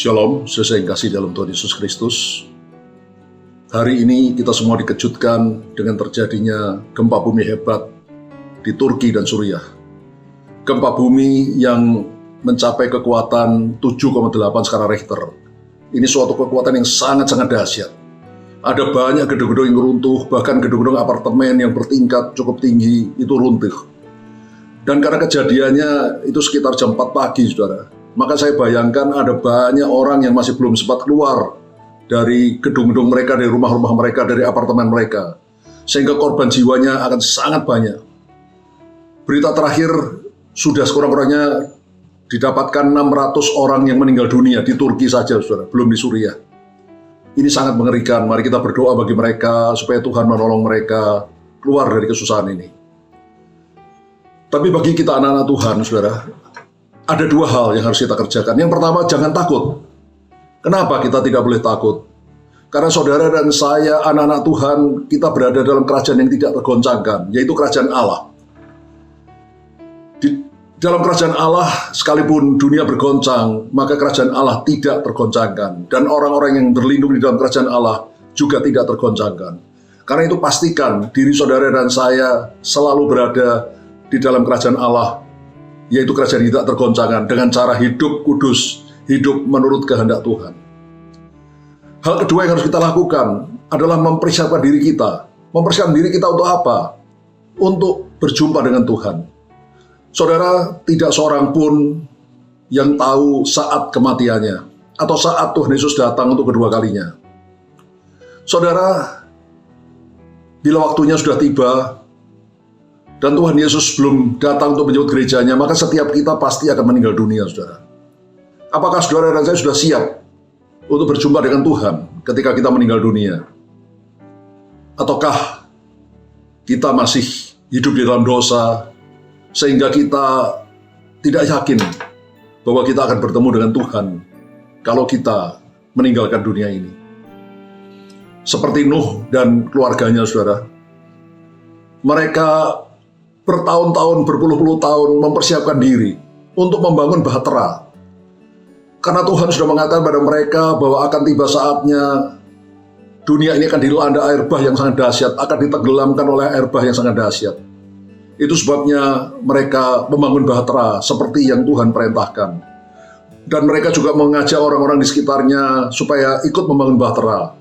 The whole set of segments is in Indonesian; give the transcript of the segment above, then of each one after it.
Shalom, saudara yang kasih dalam Tuhan Yesus Kristus. Hari ini kita semua dikejutkan dengan terjadinya gempa bumi hebat di Turki dan Suriah. Gempa bumi yang mencapai kekuatan 7,8 skala Richter. Ini suatu kekuatan yang sangat-sangat dahsyat. Ada banyak gedung-gedung yang runtuh, bahkan gedung-gedung apartemen yang bertingkat cukup tinggi itu runtuh. Dan karena kejadiannya itu sekitar jam 4 pagi, saudara. Maka saya bayangkan ada banyak orang yang masih belum sempat keluar dari gedung-gedung mereka, dari rumah-rumah mereka, dari apartemen mereka. Sehingga korban jiwanya akan sangat banyak. Berita terakhir sudah sekurang-kurangnya didapatkan 600 orang yang meninggal dunia di Turki saja, saudara, belum di Suriah. Ini sangat mengerikan. Mari kita berdoa bagi mereka supaya Tuhan menolong mereka keluar dari kesusahan ini. Tapi bagi kita anak-anak Tuhan, saudara, ada dua hal yang harus kita kerjakan. Yang pertama, jangan takut. Kenapa kita tidak boleh takut? Karena saudara dan saya, anak-anak Tuhan, kita berada dalam kerajaan yang tidak tergoncangkan, yaitu kerajaan Allah. Di dalam kerajaan Allah, sekalipun dunia bergoncang, maka kerajaan Allah tidak tergoncangkan. Dan orang-orang yang berlindung di dalam kerajaan Allah juga tidak tergoncangkan. Karena itu pastikan diri saudara dan saya selalu berada di dalam kerajaan Allah, yaitu kerajaan tidak tergoncangkan, dengan cara hidup kudus, hidup menurut kehendak Tuhan. Hal kedua yang harus kita lakukan adalah mempersiapkan diri kita. Mempersiapkan diri kita untuk apa? Untuk berjumpa dengan Tuhan. Saudara, tidak seorang pun yang tahu saat kematiannya, atau saat Tuhan Yesus datang untuk kedua kalinya. Saudara, bila waktunya sudah tiba, dan Tuhan Yesus belum datang untuk menjemput gerejanya, maka setiap kita pasti akan meninggal dunia, saudara. Apakah saudara dan saya sudah siap untuk berjumpa dengan Tuhan ketika kita meninggal dunia? Ataukah kita masih hidup di dalam dosa, sehingga kita tidak yakin bahwa kita akan bertemu dengan Tuhan kalau kita meninggalkan dunia ini? Seperti Nuh dan keluarganya, saudara. Mereka bertahun-tahun, berpuluh-puluh tahun mempersiapkan diri untuk membangun bahtera. Karena Tuhan sudah mengatakan pada mereka bahwa akan tiba saatnya dunia ini akan dilanda air bah yang sangat dahsyat, akan ditenggelamkan oleh air bah yang sangat dahsyat. Itu sebabnya mereka membangun bahtera seperti yang Tuhan perintahkan. Dan mereka juga mengajak orang-orang di sekitarnya supaya ikut membangun bahtera.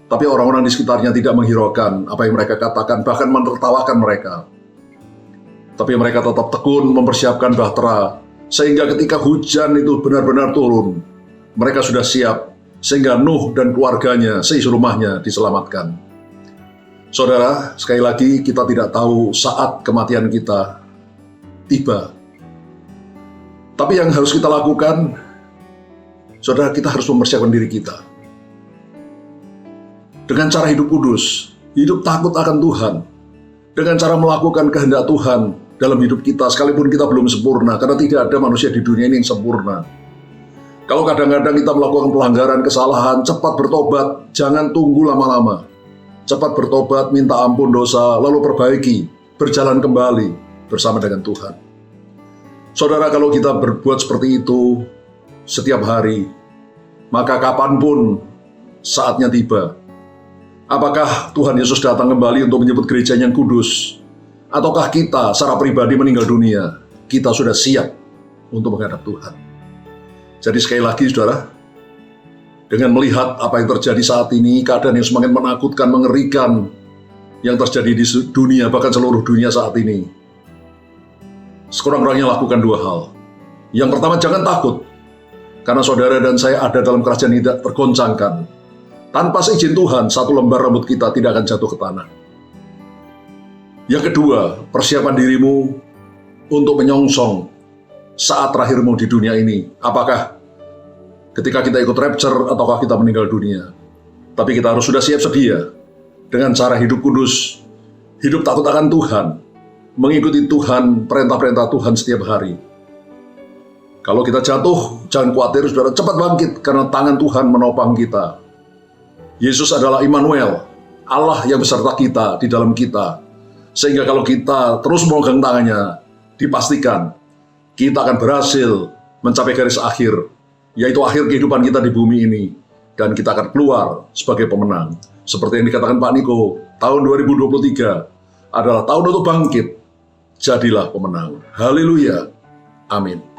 Tapi orang-orang di sekitarnya tidak menghiraukan apa yang mereka katakan, bahkan menertawakan mereka. Tapi mereka tetap tekun mempersiapkan bahtera, sehingga ketika hujan itu benar-benar turun, mereka sudah siap, sehingga Nuh dan keluarganya, seisi rumahnya diselamatkan. Saudara, sekali lagi kita tidak tahu saat kematian kita tiba. Tapi yang harus kita lakukan, saudara, kita harus mempersiapkan diri kita. Dengan cara hidup kudus, hidup takut akan Tuhan, dengan cara melakukan kehendak Tuhan dalam hidup kita, sekalipun kita belum sempurna, karena tidak ada manusia di dunia ini yang sempurna. Kalau kadang-kadang kita melakukan pelanggaran, kesalahan, cepat bertobat, jangan tunggu lama-lama. Cepat bertobat, minta ampun dosa, lalu perbaiki, berjalan kembali bersama dengan Tuhan. Saudara, kalau kita berbuat seperti itu setiap hari, maka kapanpun saatnya tiba, apakah Tuhan Yesus datang kembali untuk menyebut gerejanya yang kudus, ataukah kita secara pribadi meninggal dunia, kita sudah siap untuk menghadap Tuhan. Jadi sekali lagi, saudara, dengan melihat apa yang terjadi saat ini, keadaan yang semakin menakutkan, mengerikan yang terjadi di dunia, bahkan seluruh dunia saat ini, sekurang-kurangnya lakukan dua hal. Yang pertama, jangan takut, karena saudara dan saya ada dalam kerajaan tidak tergoncangkan. Tanpa seizin Tuhan, satu lembar rambut kita tidak akan jatuh ke tanah. Yang kedua, persiapan dirimu untuk menyongsong saat terakhirmu di dunia ini. Apakah ketika kita ikut rapture ataukah kita meninggal dunia? Tapi kita harus sudah siap sedia dengan cara hidup kudus, hidup takut akan Tuhan, mengikuti Tuhan, perintah-perintah Tuhan setiap hari. Kalau kita jatuh, jangan khawatir, saudara, cepat bangkit karena tangan Tuhan menopang kita. Yesus adalah Immanuel, Allah yang beserta kita di dalam kita. Sehingga kalau kita terus memegang tangannya, dipastikan kita akan berhasil mencapai garis akhir, yaitu akhir kehidupan kita di bumi ini, dan kita akan keluar sebagai pemenang. Seperti yang dikatakan Pak Niko, tahun 2023 adalah tahun untuk bangkit. Jadilah pemenang. Haleluya. Amin.